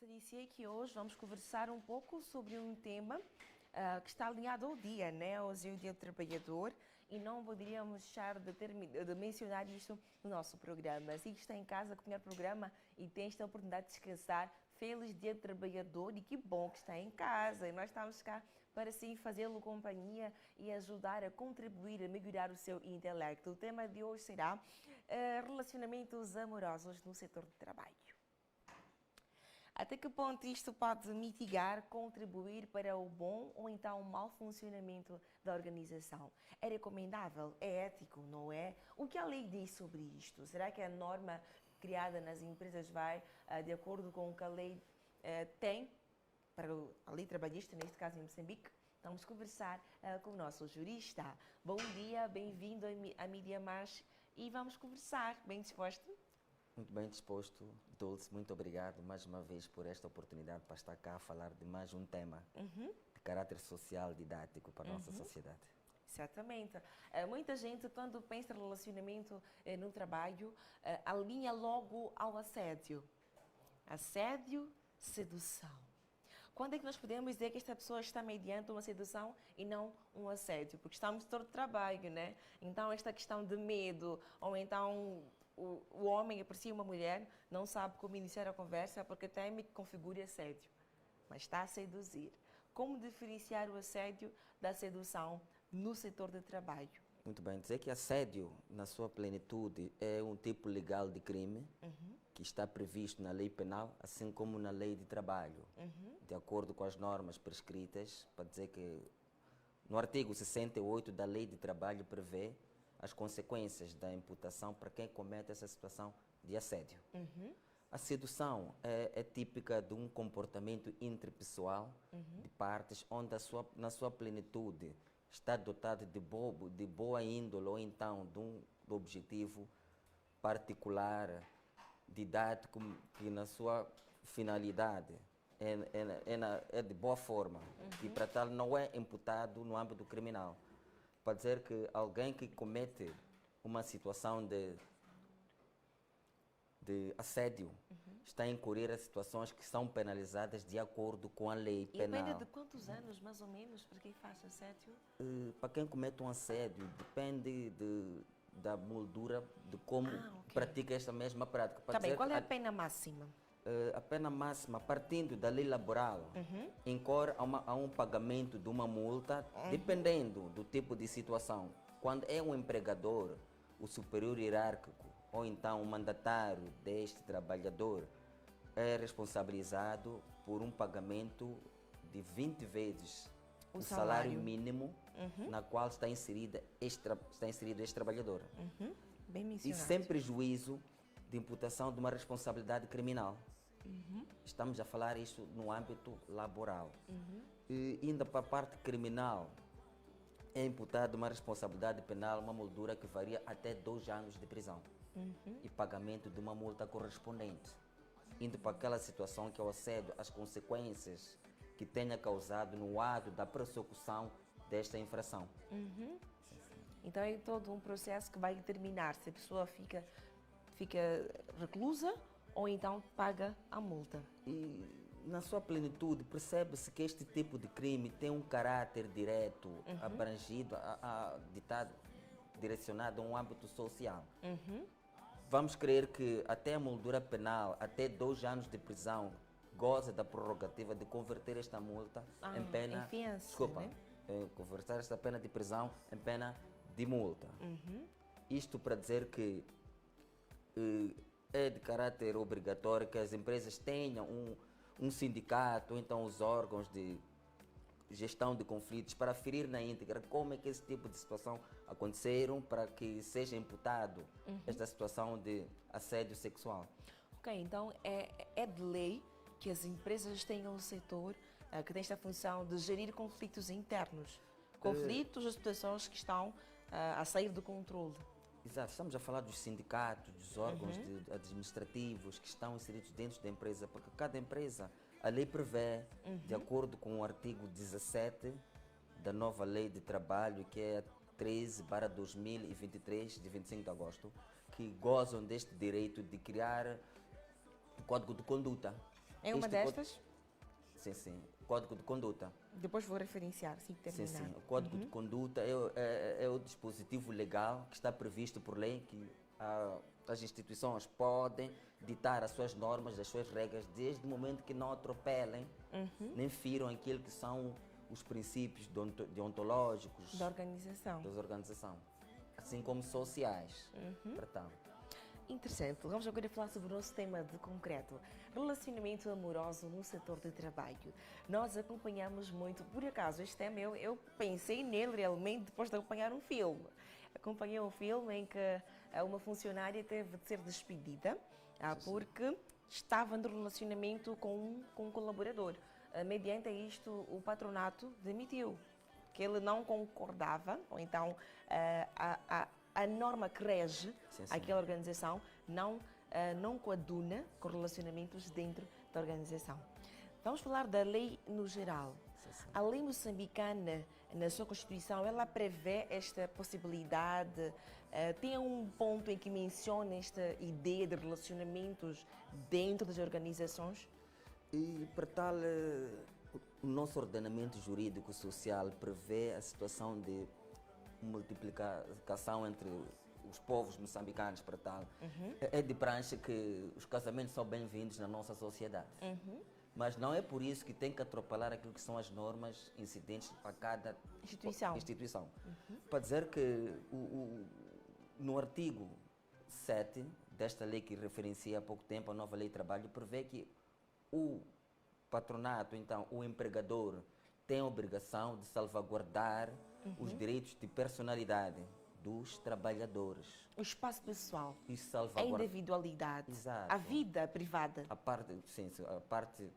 te disse que hoje vamos conversar um pouco sobre um tema que está alinhado ao dia, né? Hoje é o Dia do Trabalhador e não poderíamos deixar de mencionar isto no nosso programa. Se está em casa a acompanhar o programa e tem esta oportunidade de descansar, feliz Dia do Trabalhador e que bom que está em casa. E nós estamos cá para sim fazê-lo companhia e ajudar a contribuir a melhorar o seu intelecto. O tema de hoje será relacionamentos amorosos no setor de trabalho. Até que ponto isto pode mitigar, contribuir para o bom ou então o mau funcionamento da organização? É recomendável? É ético? Não é? O que a lei diz sobre isto? Será que a norma criada nas empresas vai de acordo com o que a lei tem para a lei trabalhista, neste caso em Moçambique? Vamos conversar com o nosso jurista. Bom dia, bem-vindo à Mídia March e vamos conversar. Bem disposto? Muito bem disposto, Dulce. Muito obrigado mais uma vez por esta oportunidade para estar cá a falar de mais um tema de caráter social didático para a nossa sociedade. Exatamente. Muita gente, quando pensa em relacionamento no trabalho, alinha logo ao assédio. Assédio, sedução. Quando é que nós podemos dizer que esta pessoa está mediante uma sedução e não um assédio? Porque estamos todo de trabalho, né? Então, esta questão de medo, ou então o homem aprecia uma mulher, não sabe como iniciar a conversa porque teme que configure assédio, mas está a seduzir. Como diferenciar o assédio da sedução no setor de trabalho? Muito bem, dizer que assédio, na sua plenitude, é um tipo legal de crime que está previsto na lei penal, assim como na lei de trabalho, de acordo com as normas prescritas, para dizer que no artigo 68 da lei de trabalho prevê as consequências da imputação para quem comete essa situação de assédio. A sedução é típica de um comportamento interpessoal de partes onde na sua plenitude está dotado de boa índole ou então de objetivo particular, didático, que na sua finalidade é de boa forma e para tal não é imputado no âmbito criminal. Para dizer que alguém que comete uma situação de assédio está a incorrer a situações que são penalizadas de acordo com a lei penal. E depende de quantos anos, mais ou menos, para quem faz assédio? Para quem comete um assédio, depende da moldura de como pratica esta mesma prática. Tá bem, qual é a pena máxima? A pena máxima, partindo da lei laboral, incorre a um pagamento de uma multa, dependendo do tipo de situação. Quando é um empregador, o superior hierárquico, ou então o mandatário deste trabalhador, é responsabilizado por um pagamento de 20 vezes o salário mínimo na qual está inserido este trabalhador. Bem E mencionado. sem prejuízo de imputação de uma responsabilidade criminal. Estamos a falar isso no âmbito laboral. E ainda para a parte criminal, é imputada uma responsabilidade penal, uma moldura que varia até 2 anos de prisão e pagamento de uma multa correspondente. Indo para aquela situação que é o assédio, as consequências que tenha causado no ato da persecução desta infração. Então é todo um processo que vai determinar se a pessoa fica reclusa ou então paga a multa. E na sua plenitude percebe-se que este tipo de crime tem um caráter direto, abrangido, direcionado a um âmbito social. Vamos crer que até a moldura penal, até 2 anos de prisão, goza da prerrogativa de converter esta multa em pena... em fiança, Desculpa, né? converter esta pena de prisão em pena de multa. Isto para dizer que é de caráter obrigatório que as empresas tenham um sindicato, ou então os órgãos de gestão de conflitos para aferir na íntegra como é que esse tipo de situação aconteceram para que seja imputado esta situação de assédio sexual. Ok, então é de lei que as empresas tenham um setor que tem esta função de gerir conflitos internos. Conflitos ou situações que estão a sair do controle. Exato, estamos a falar dos sindicatos, dos órgãos administrativos que estão inseridos dentro da empresa, porque cada empresa, a lei prevê, de acordo com o artigo 17 da nova lei de trabalho, que é 13/2023, de 25 de agosto, que gozam deste direito de criar o código de conduta É uma Este destas? Sim, sim. Código de conduta. Depois vou referenciar, sim, Sim, terminar. sim. O Código de Conduta é o dispositivo legal que está previsto por lei que as instituições podem ditar as suas normas, as suas regras, desde o momento que não atropelem, nem firam aquilo que são os princípios deontológicos Da organização. das organizações, assim como sociais. Portanto, Interessante. Vamos agora falar sobre o nosso tema de concreto. Relacionamento amoroso no setor de trabalho. Nós acompanhamos muito, por acaso, este tema eu pensei nele realmente depois de acompanhar um filme. Acompanhei um filme em que uma funcionária teve de ser despedida porque estava no relacionamento com um colaborador. Mediante isto, o patronato demitiu, que ele não concordava, ou então a norma que rege sim, sim. aquela organização não coaduna com relacionamentos dentro da organização. Vamos falar da lei no geral. Sim, sim. A lei moçambicana, na sua Constituição, ela prevê esta possibilidade, tem um ponto em que menciona esta ideia de relacionamentos dentro das organizações? E para tal, o nosso ordenamento jurídico social prevê a situação de multiplicação entre os povos moçambicanos para tal. É de prancha que os casamentos são bem-vindos na nossa sociedade. Mas não é por isso que tem que atropelar aquilo que são as normas incidentes para cada instituição. Para dizer que no artigo 7 desta lei que referencia há pouco tempo, a nova lei de trabalho, prevê que o patronato, então o empregador, tem a obrigação de salvaguardar os direitos de personalidade dos trabalhadores. O espaço pessoal, E a salvaguardar individualidade, Exato. a vida privada. a parte, sim, a parte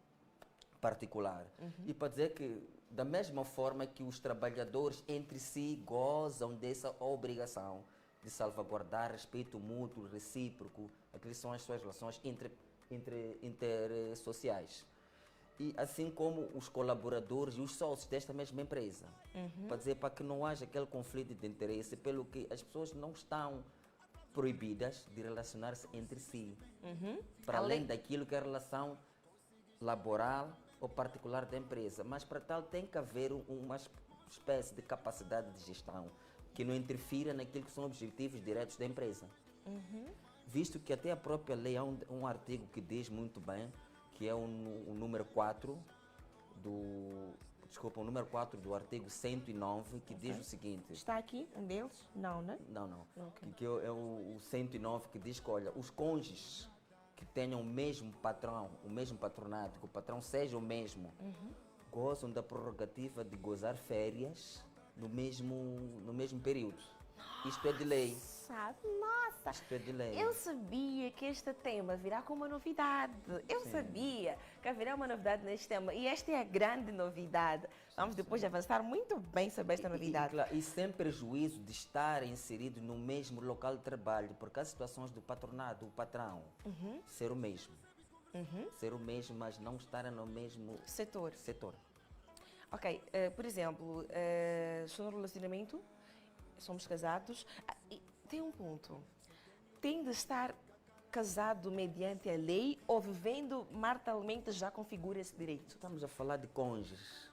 particular. E para dizer que, da mesma forma que os trabalhadores entre si gozam dessa obrigação de salvaguardar respeito mútuo, recíproco, aquelas são as suas relações intersociais. E assim como os colaboradores e os sócios desta mesma empresa. Para dizer para que não haja aquele conflito de interesse, pelo que as pessoas não estão proibidas de relacionar-se entre si, para além daquilo que é a relação laboral ou particular da empresa. Mas para tal tem que haver uma espécie de capacidade de gestão que não interfira naquilo que são objetivos diretos da empresa. Visto que até a própria lei há um artigo que diz muito bem, que é o número 4 o número 4 do artigo 109, que diz o seguinte. Está aqui um deles? Não, né? Não. Ok. Que é o 109, que diz que, olha, os cônjuges que tenham o mesmo patrão, o mesmo patronato, que o patrão seja o mesmo, gozam da prerrogativa de gozar férias no mesmo período. Isto é de lei. Nossa, Isto é de lei. eu sabia que este tema virá com uma novidade. Eu sabia que haverá uma novidade neste tema. E esta é a grande novidade. Vamos depois de avançar muito bem sobre esta novidade. E sem prejuízo de estar inserido no mesmo local de trabalho, porque há situações do patronato, o patrão, ser o mesmo. Ser o mesmo, mas não estar no mesmo Setor. Ok, por exemplo, estou no relacionamento, somos casados. E tem um ponto. Tem de estar casado mediante a lei ou vivendo maritalmente já configura esse direito? Estamos a falar de cônjuges,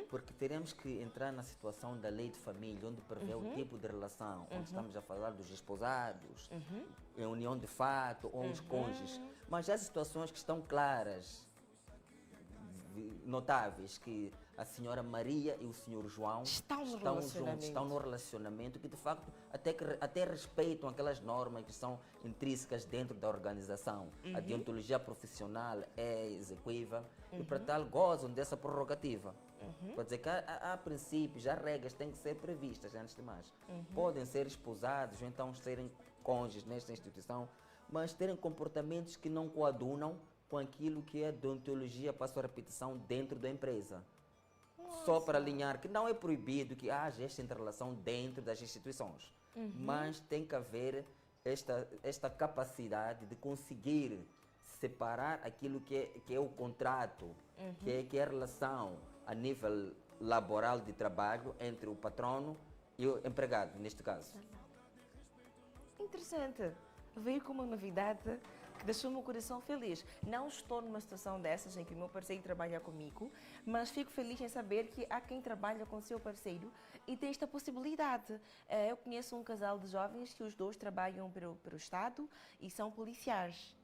porque teremos que entrar na situação da lei de família, onde prevê o tipo de relação, onde estamos a falar dos esposados, em união de fato ou os cônjuges. Mas há situações que estão claras, notáveis, que a senhora Maria e o senhor João Estão juntos, estão no relacionamento, que de facto até respeitam aquelas normas que são intrínsecas dentro da organização. A deontologia profissional é execuível e para tal gozam dessa prerrogativa. Para dizer que há princípios, há regras que têm que ser previstas antes de mais. Podem ser esposados ou então serem cônjuges nesta instituição, mas terem comportamentos que não coadunam com aquilo que é a deontologia, passo a repetição, dentro da empresa. Só para alinhar que não é proibido que haja esta interrelação dentro das instituições, mas tem que haver esta capacidade de conseguir separar aquilo que é o contrato, que é a relação a nível laboral de trabalho entre o patrono e o empregado, neste caso. Interessante. Veio com uma novidade que deixou o meu coração feliz. Não estou numa situação dessas em que o meu parceiro trabalha comigo, mas fico feliz em saber que há quem trabalha com o seu parceiro e tem esta possibilidade. Eu conheço um casal de jovens que os dois trabalham para o Estado e são policiais.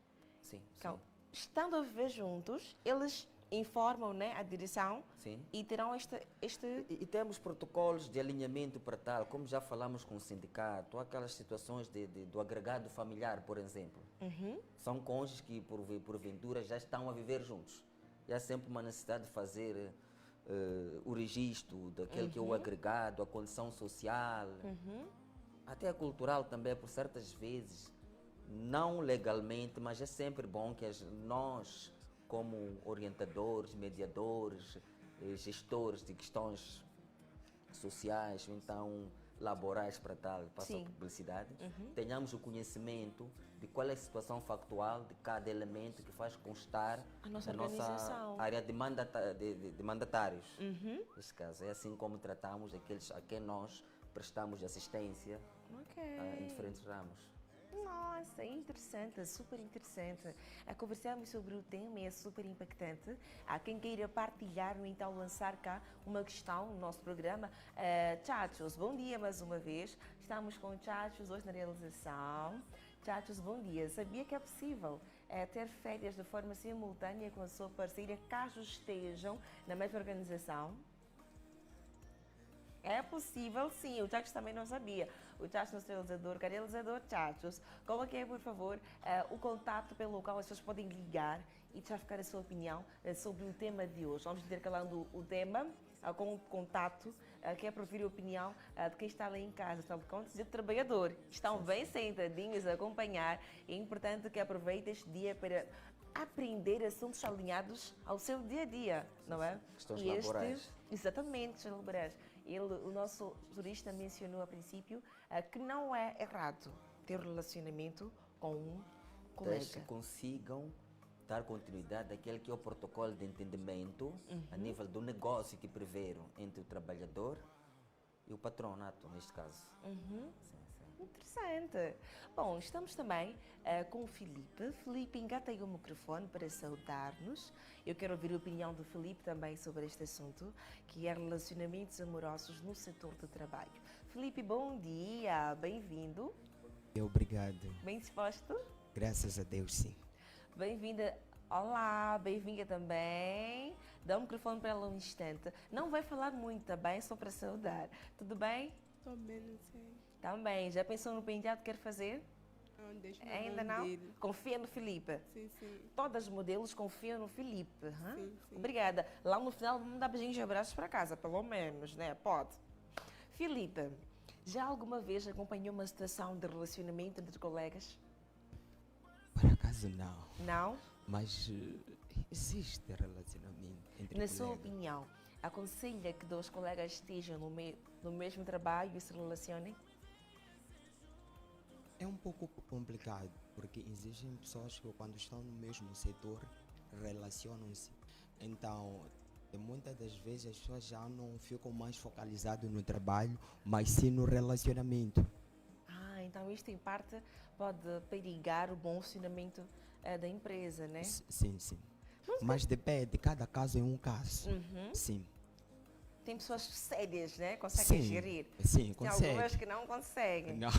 Sim, Então, estando a viver juntos, eles informam, né, a direção sim. e terão E temos protocolos de alinhamento para tal, como já falamos com o sindicato, aquelas situações do agregado familiar, por exemplo. São cônjuges que, porventura, já estão a viver juntos. E há sempre uma necessidade de fazer o registro daquele que é o agregado, a condição social, até a cultural também, por certas vezes, não legalmente, mas é sempre bom que nós, como orientadores, mediadores, gestores de questões sociais, então laborais para tal, passo a publicidade, tenhamos o conhecimento de qual é a situação factual de cada elemento que faz constar a nossa na organização. nossa área de mandatários. Neste caso, é assim como tratamos aqueles a quem nós prestamos assistência em diferentes ramos. Nossa, interessante, super interessante. Conversamos sobre o tema e é super impactante. Há quem queira partilhar ou então lançar cá uma questão no nosso programa. Chachos, bom dia mais uma vez. Estamos com Chachos hoje na realização. Chachos, bom dia. Sabia que é possível ter férias de forma simultânea com a sua parceira, caso estejam na mesma organização? É possível, sim. O Chachos também não sabia. O Chachos, nosso realizador, cadê o realizador Chachos? Coloque aí, por favor, o contato pelo qual as pessoas podem ligar e ficar a sua opinião sobre o tema de hoje. Vamos intercalando o tema com o contato, que é para ouvir a opinião de quem está lá em casa, afinal de contas, de trabalhador. Estão bem sentadinhos a acompanhar. É importante que aproveite este dia para aprender assuntos alinhados ao seu dia a dia, não é? Questões laborais. Exatamente, questões laborais. O nosso jurista mencionou a princípio que não é errado ter relacionamento com um colega. Desde que consigam dar continuidade àquele que é o protocolo de entendimento a nível do negócio que preveram entre o trabalhador e o patronato, neste caso. Interessante. Bom, estamos também com o Filipe. Filipe, engata aí o microfone para saudar-nos. Eu quero ouvir a opinião do Filipe também sobre este assunto, que é relacionamentos amorosos no setor do trabalho. Filipe, bom dia, bem-vindo. Obrigado. Bem disposto? Graças a Deus, sim. Bem-vinda. Olá, bem-vinda também. Dá o microfone para ela um instante. Não vai falar muito, tá bem? Só para saudar. Tudo bem? Estou bem, não sei. Também. Já pensou no penteado que quer fazer? Não, deixa Ainda não? Confia no Filipe. Sim, sim. Todas as modelos confiam no Filipe. Sim, sim. Obrigada. Lá no final vamos dar beijinhos e abraços para casa, pelo menos, né? Pode. Filipe, já alguma vez acompanhou uma situação de relacionamento entre colegas? Por acaso não. Não? Mas existe relacionamento entre Na sua colegas. opinião, aconselha que dois colegas estejam no mesmo trabalho e se relacionem? É um pouco complicado, porque existem pessoas que quando estão no mesmo setor relacionam-se. Então, muitas das vezes as pessoas já não ficam mais focalizadas no trabalho, mas sim no relacionamento. Então isto em parte pode perigar o bom funcionamento da empresa, né? Sim, sim. Mas depende, cada caso é um caso. Sim. Tem pessoas sérias, né? Conseguem Sim, gerir. sim, Tem consegue. algumas que não conseguem. Não.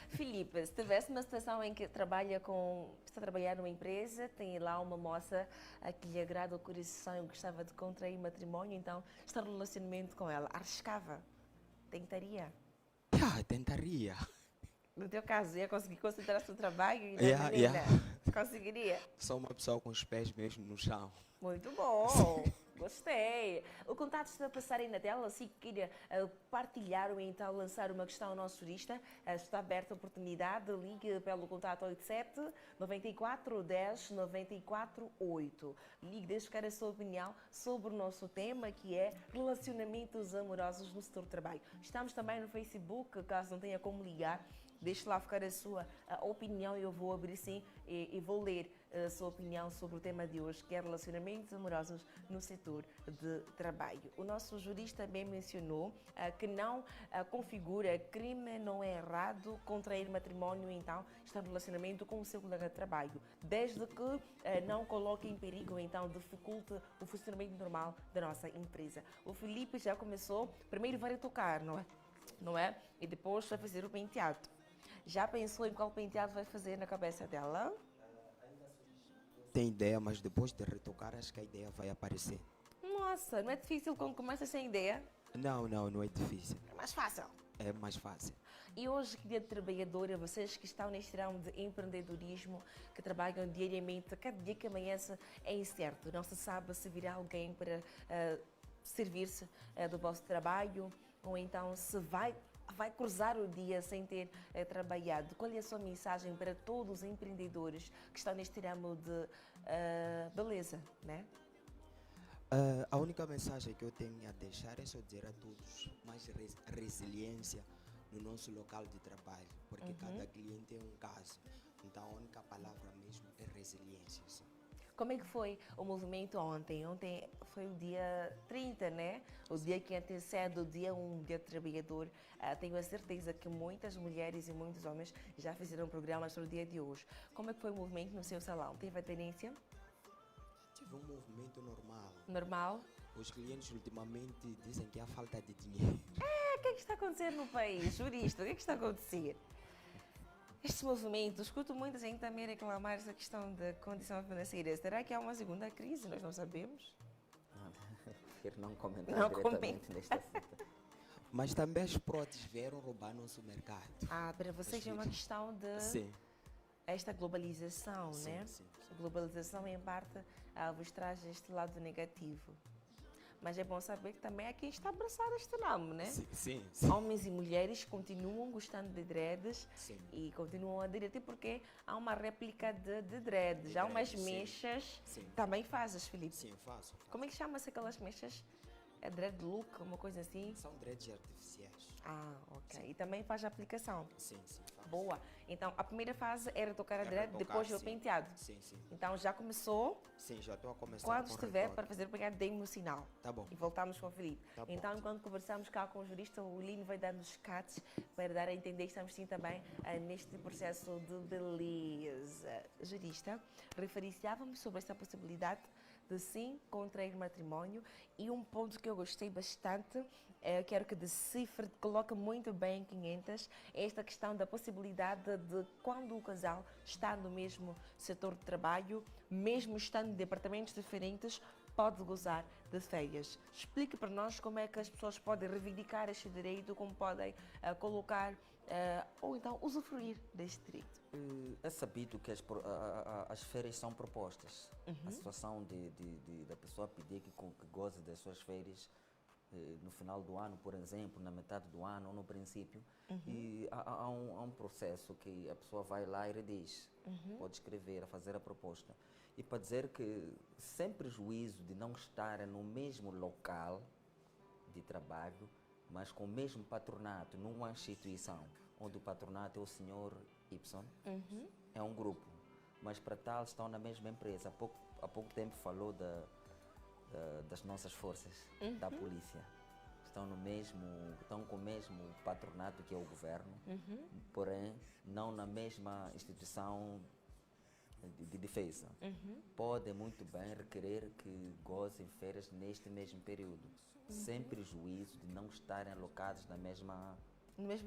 Filipe, se tivesse uma situação em que está a trabalhar numa empresa, tem lá uma moça que lhe agrada o coração e gostava de contrair matrimónio, então está no relacionamento com ela, arriscava? Tentaria? Tentaria. No teu caso, ia conseguir concentrar-se no trabalho e na Yeah, menina? yeah. Conseguiria? Sou uma pessoa com os pés mesmo no chão. Muito bom, gostei. O contato está a passar aí na tela, se queira partilhar ou então lançar uma questão ao nosso jurista, está aberta a oportunidade, ligue pelo contato 87 94 10 94 8. Ligue, deixe ficar a sua opinião sobre o nosso tema, que é relacionamentos amorosos no setor do trabalho. Estamos também no Facebook, caso não tenha como ligar, Deixe lá ficar a sua opinião e eu vou abrir sim e vou ler a sua opinião sobre o tema de hoje, que é relacionamentos amorosos no setor de trabalho. O nosso jurista também mencionou que não configura crime, não é errado contrair matrimónio, então estar em relacionamento com o seu colega de trabalho, desde que não coloque em perigo, então dificulte o funcionamento normal da nossa empresa. O Felipe já começou, primeiro vai retocar, não é? E depois vai fazer o penteado. Já pensou em qual penteado vai fazer na cabeça dela? Tem ideia, mas depois de retocar, acho que a ideia vai aparecer. Nossa, não é difícil quando começa sem ideia? Não é difícil. É mais fácil. É mais fácil. E hoje, que dia de trabalhadora, vocês que estão neste ramo de empreendedorismo, que trabalham diariamente, cada dia que amanhece é incerto. Não se sabe se virá alguém para servir-se do vosso trabalho, ou então se vai cruzar o dia sem ter trabalhado. Qual é a sua mensagem para todos os empreendedores que estão neste ramo de beleza, né? A única mensagem que eu tenho a deixar é só dizer a todos mais resiliência no nosso local de trabalho, porque cada cliente é um caso. Então a única palavra mesmo é resiliência. Sim. Como é que foi o movimento ontem? Ontem foi o dia 30, né? O dia que antecede o dia 1, dia do trabalhador. Tenho a certeza que muitas mulheres e muitos homens já fizeram programas para o dia de hoje. Como é que foi o movimento no seu salão? Teve aderência? Tive um movimento normal. Normal? Os clientes ultimamente dizem que há falta de dinheiro. O que é que está acontecendo no país? Jurista, o que é que está a acontecer? Este movimento, escuto muita gente também reclamar essa questão da condição financeira. Será que há uma segunda crise? Nós não sabemos. Prefiro não comentar Não diretamente neste assunto. Mas também as próteses vieram roubar nosso mercado. Para vocês é uma questão de Sim. esta globalização, Sim, né? sim. A globalização, em parte, vos traz este lado negativo. Mas é bom saber que também há quem está abraçado a este ramo, né? Sim. Homens e mulheres continuam gostando de dreads Sim. e continuam a aderir, até porque há uma réplica de dreads. Há umas dreads, sim. mechas. Sim. Também fazes, Felipe? Sim, faço. Como é que chama-se aquelas mechas? É dread look, uma coisa assim? São dreads artificiais. Ok. E também faz a aplicação. Sim, faço. Boa. Então, a primeira fase era tocar a É dread, retocar, depois o sim. penteado. Sim. Então, já começou. Sim, já estou a começar Quando com estiver retoque. para fazer o penteado, dê-me o sinal. Tá bom. E voltamos com o Felipe. Tá bom. Então, enquanto conversamos cá com o jurista, o Lino vai dando os cuts para dar a entender que estamos sim também neste processo de beleza. Jurista, referenciávamos sobre esta possibilidade de sim contrair matrimónio e um ponto que eu gostei bastante, eu quero que decifre, coloque muito bem em 500, é esta questão da possibilidade de quando o casal está no mesmo setor de trabalho, mesmo estando em departamentos diferentes, pode gozar de férias. Explique para nós como é que as pessoas podem reivindicar este direito, como podem colocar ou então usufruir deste direito. É sabido que as férias são propostas. A situação da pessoa pedir que goze das suas férias no final do ano, por exemplo, na metade do ano ou no princípio, e há um processo que a pessoa vai lá e rediz, pode escrever, fazer a proposta. E para dizer que sem prejuízo de não estar no mesmo local de trabalho, mas com o mesmo patronato, numa instituição, onde o patronato é o senhor Y, é um grupo, mas para tal estão na mesma empresa. Há pouco tempo falou das nossas forças, da polícia. Estão com o mesmo patronato que é o governo, porém não na mesma instituição de defesa. Podem muito bem requerer que gozem férias neste mesmo período, sem prejuízo de não estarem alocados no mesmo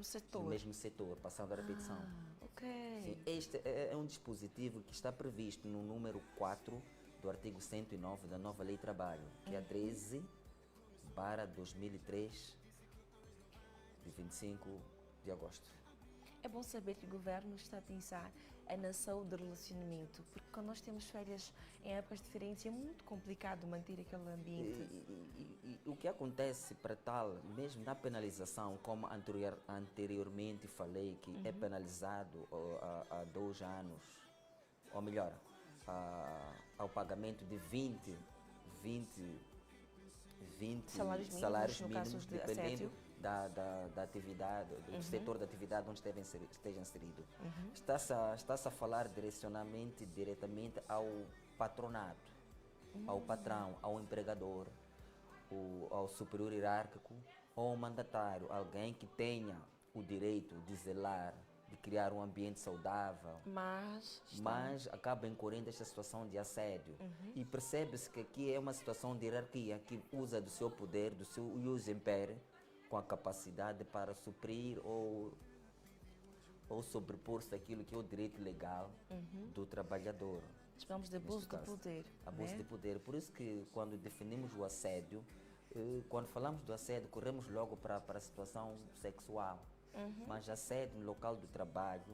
setor, passando a repetição. Ok. Sim, este é um dispositivo que está previsto no número 4 do artigo 109 da nova Lei de Trabalho, que é a 13/2003, de 25 de agosto. É bom saber que o governo está a pensar na saúde do relacionamento, porque quando nós temos férias em épocas diferentes é muito complicado manter aquele ambiente. E o que acontece para tal, mesmo na penalização, como anteriormente falei, que é penalizado há 2 anos, ou melhor, ao pagamento de 20 Salários mínimos, no caso de dependendo assédio. da atividade, do setor da atividade onde esteja inserido. Está-se a falar diretamente ao patronato, ao patrão, ao empregador, ao superior hierárquico ou ao mandatário, alguém que tenha o direito de zelar, de criar um ambiente saudável, mas acaba incorrendo esta situação de assédio. E percebe-se que aqui é uma situação de hierarquia que usa do seu poder, do seu ius impere, com a capacidade para suprir ou sobrepor-se àquilo que é o direito legal do trabalhador. Chamamos de abuso de poder. Abuso né? de poder. Por isso que quando definimos o assédio, quando falamos do assédio, corremos logo para a situação sexual. Mas assédio no local do trabalho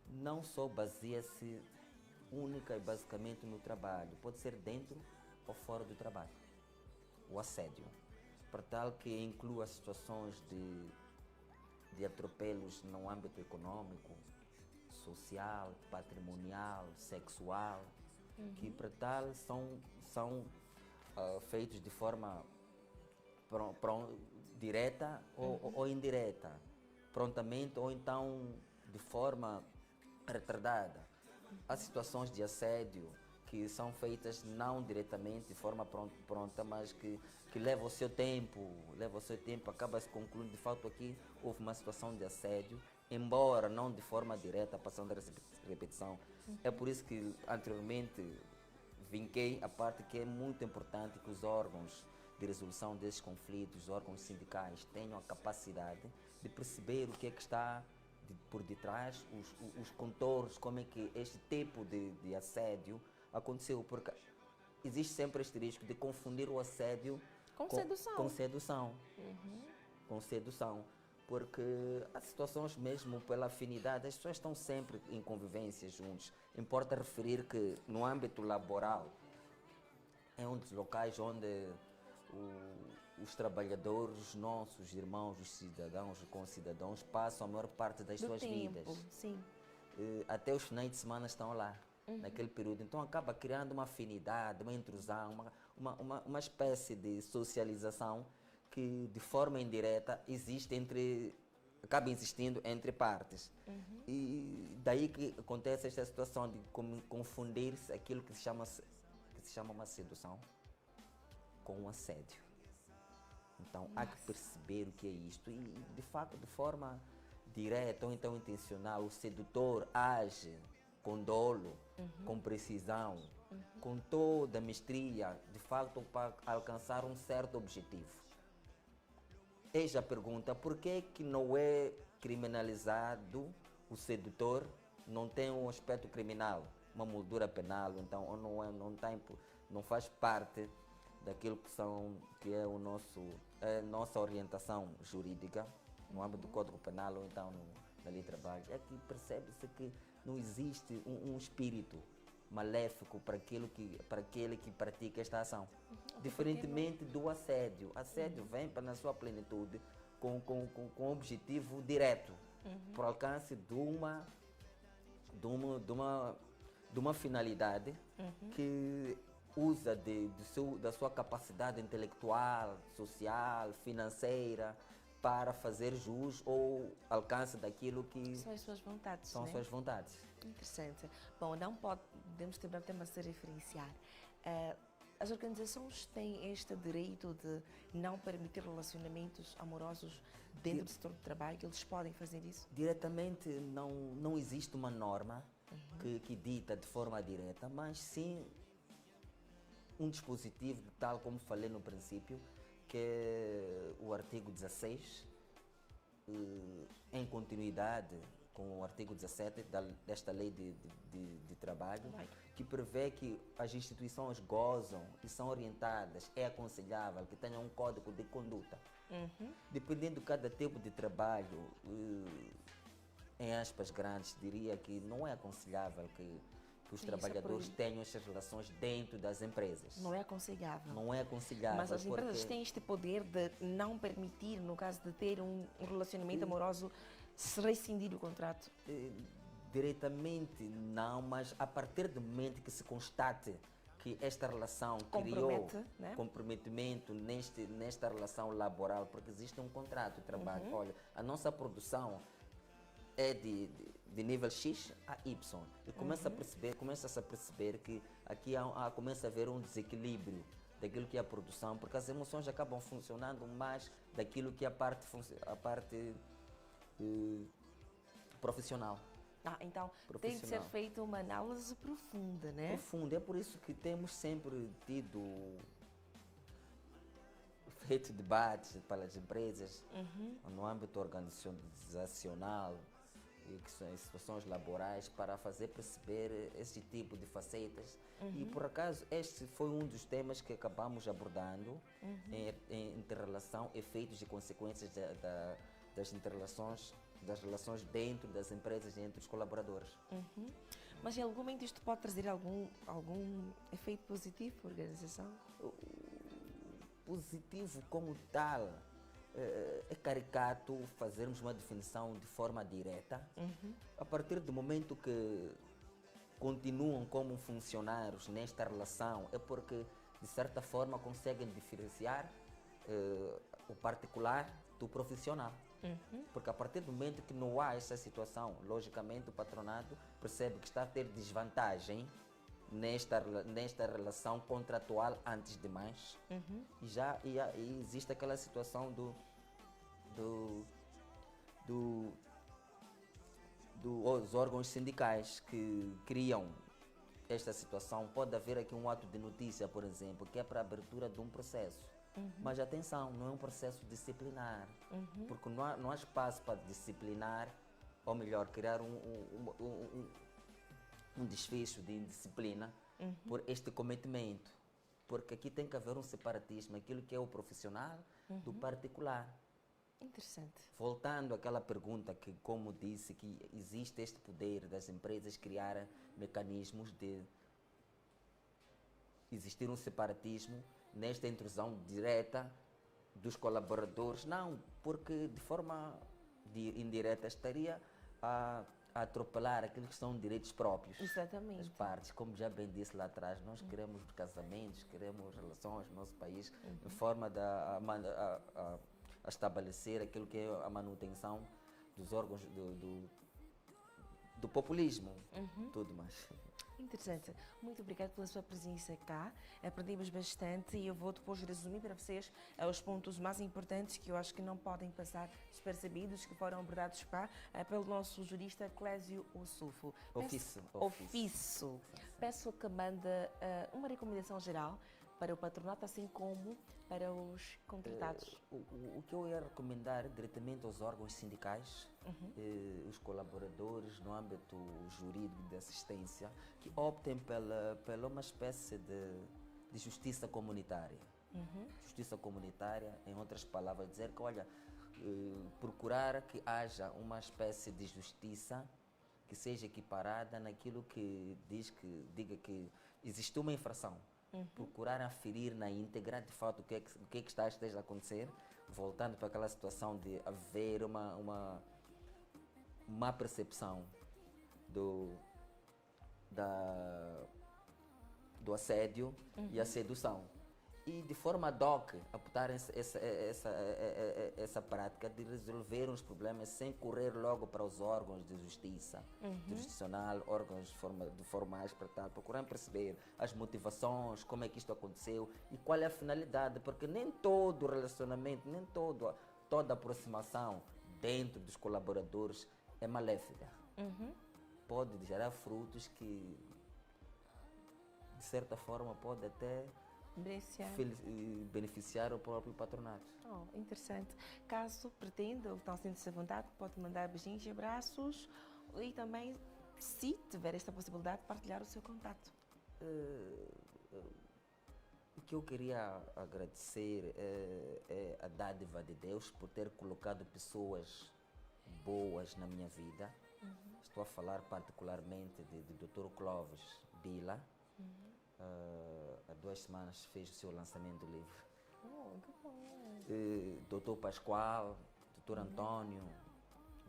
não só baseia-se única e basicamente no trabalho, pode ser dentro ou fora do trabalho. O assédio, para tal que inclua situações de atropelos no âmbito econômico, social, patrimonial, sexual, que para tal são feitos de forma direta ou indireta, prontamente ou então de forma retardada. Há situações de assédio que são feitas não diretamente, de forma pronta, mas que leva o seu tempo, acaba se concluindo. De fato, aqui houve uma situação de assédio, embora não de forma direta, passando a repetição. É por isso que anteriormente vinquei a parte que é muito importante que os órgãos de resolução desses conflitos, os órgãos sindicais, tenham a capacidade de perceber o que é que está por detrás, os contornos, como é que este tipo de assédio aconteceu, porque existe sempre este risco de confundir o assédio com sedução. Com sedução, porque há situações mesmo pela afinidade, as pessoas estão sempre em convivência juntos. Importa referir que no âmbito laboral é um dos locais onde os trabalhadores, os nossos irmãos, os cidadãos, os concidadãos passam a maior parte das suas vidas. Sim. Até os finais de semana estão lá, naquele período. Então acaba criando uma afinidade, uma intrusão, uma espécie de socialização que de forma indireta acaba existindo entre partes. E daí que acontece esta situação de confundir-se aquilo que se chama uma sedução com um assédio. Então há que perceber o que é isto e de facto de forma direta ou então intencional o sedutor age com dolo, com precisão, com toda a mestria, de facto para alcançar um certo objetivo. Eis a pergunta: por que não é criminalizado o sedutor? Não tem um aspecto criminal, uma moldura penal, então ou não faz parte daquilo que é a nossa orientação jurídica no âmbito do Código Penal ou então na lei de trabalho. É que percebe-se que não existe um espírito maléfico para aquele que pratica esta ação. Diferentemente do assédio. Assédio vem na sua plenitude com objetivo direto, por alcance de uma finalidade que usa da sua capacidade intelectual, social, financeira, para fazer jus ou alcance daquilo que são as suas vontades. São as suas vontades. Interessante. Bom, não podemos também se referenciar. As organizações têm este direito de não permitir relacionamentos amorosos dentro do setor do trabalho? Eles podem fazer isso? Diretamente não existe uma norma que dita de forma direta, mas sim um dispositivo, tal como falei no princípio, que é o artigo 16, em continuidade com o artigo 17 desta lei de trabalho, que prevê que as instituições gozam e são orientadas, é aconselhável que tenham um código de conduta. Dependendo de cada tipo de trabalho, em aspas grandes, diria que não é aconselhável que os trabalhadores tenham estas relações dentro das empresas. Não é aconselhável. Não é aconselhável. Mas as empresas têm este poder de não permitir, no caso de ter um relacionamento amoroso, se rescindir o contrato? Diretamente não, mas a partir do momento que se constate que esta relação Compromete, criou né? comprometimento nesta relação laboral, porque existe um contrato de trabalho. Olha, a nossa produção é de nível X a Y. E começa-se a perceber que aqui começa a haver um desequilíbrio daquilo que é a produção, porque as emoções acabam funcionando mais daquilo que é a parte profissional. Então tem de ser Profissional. feita uma análise profunda, né? Profundo. É por isso que temos sempre feito debates para as empresas no âmbito organizacional e que são as situações laborais para fazer perceber esse tipo de facetas. E por acaso este foi um dos temas que acabamos abordando em interrelação, efeitos e consequências das relações dentro das empresas e entre os colaboradores. Mas em algum momento isto pode trazer algum efeito positivo para a organização? Positivo como tal, é caricato fazermos uma definição de forma direta. A partir do momento que continuam como funcionários nesta relação, é porque de certa forma conseguem diferenciar o particular do profissional. Porque a partir do momento que não há essa situação, logicamente o patronato percebe que está a ter desvantagem nesta relação contratual antes de mais. E existe aquela situação dos órgãos sindicais que criam esta situação. Pode haver aqui um ato de notícia, por exemplo, que é para a abertura de um processo. Mas atenção, não é um processo disciplinar, porque não há espaço para disciplinar, ou melhor, criar um desfecho de indisciplina por este cometimento. Porque aqui tem que haver um separatismo, aquilo que é o profissional do particular. Interessante. Voltando àquela pergunta que, como disse, que existe este poder das empresas criar mecanismos de existir um separatismo nesta intrusão direta dos colaboradores. Não, porque de forma indireta estaria a atropelar aquilo que são direitos próprios. Exatamente. Das partes. Como já bem disse lá atrás, nós queremos casamentos, queremos relações no nosso país em forma a estabelecer aquilo que é a manutenção dos órgãos do populismo, tudo mais. Interessante. Muito obrigada pela sua presença cá. Aprendemos bastante e eu vou depois resumir para vocês os pontos mais importantes que eu acho que não podem passar despercebidos, que foram abordados pelo nosso jurista Clésio Ossufo. Ofiço. Peço que mande uma recomendação geral para o patronato, assim como para os contratados. O que eu ia recomendar diretamente aos órgãos sindicais, os colaboradores no âmbito jurídico de assistência, que optem pela uma espécie de justiça comunitária. Justiça comunitária, em outras palavras, dizer que, olha, procurar que haja uma espécie de justiça que seja equiparada naquilo que diga que existe uma infração. Procurar aferir na íntegra, de fato, o que é que esteja a acontecer, voltando para aquela situação de haver uma má percepção do assédio e a sedução. E de forma ad hoc, apontar essa prática de resolver os problemas sem correr logo para os órgãos de justiça, jurisdicional, órgãos formais, para tal, procurar perceber as motivações, como é que isto aconteceu e qual é a finalidade, porque nem todo relacionamento, nem toda aproximação dentro dos colaboradores é maléfica. Pode gerar frutos que, de certa forma, pode até beneficiar o próprio patronato. Interessante. Caso pretenda ou não sinta-se à vontade, pode mandar beijinhos e abraços e também, se tiver esta possibilidade, partilhar o seu contato. O que eu queria agradecer é a dádiva de Deus por ter colocado pessoas boas na minha vida. Estou a falar particularmente do Dr. Clóvis Bila. Há 2 semanas fez o seu lançamento do livro. Que bom. Dr. Pascoal, Dr. Antônio,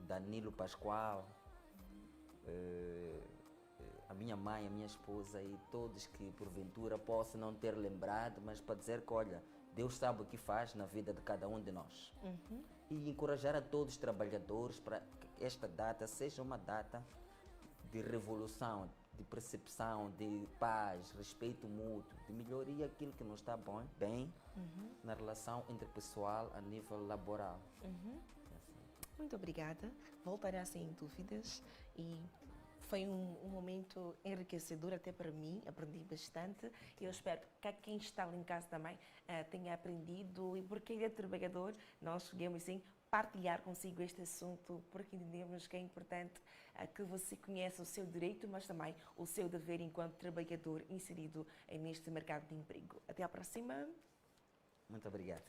Danilo Pascoal, a minha mãe, a minha esposa e todos que porventura possam não ter lembrado, mas para dizer que, olha, Deus sabe o que faz na vida de cada um de nós. E encorajar a todos os trabalhadores para que esta data seja uma data de revolução, de percepção, de paz, respeito mútuo, de melhoria aquilo que não está bem na relação interpessoal a nível laboral. Muito obrigada. Voltará sem dúvidas e foi um momento enriquecedor até para mim, aprendi bastante. Eu espero que quem está ali em casa também tenha aprendido e porque ele é trabalhador, nós escolhemos sim partilhar consigo este assunto porque entendemos que é importante que você conheça o seu direito, mas também o seu dever enquanto trabalhador inserido neste mercado de emprego. Até à próxima. Muito obrigado.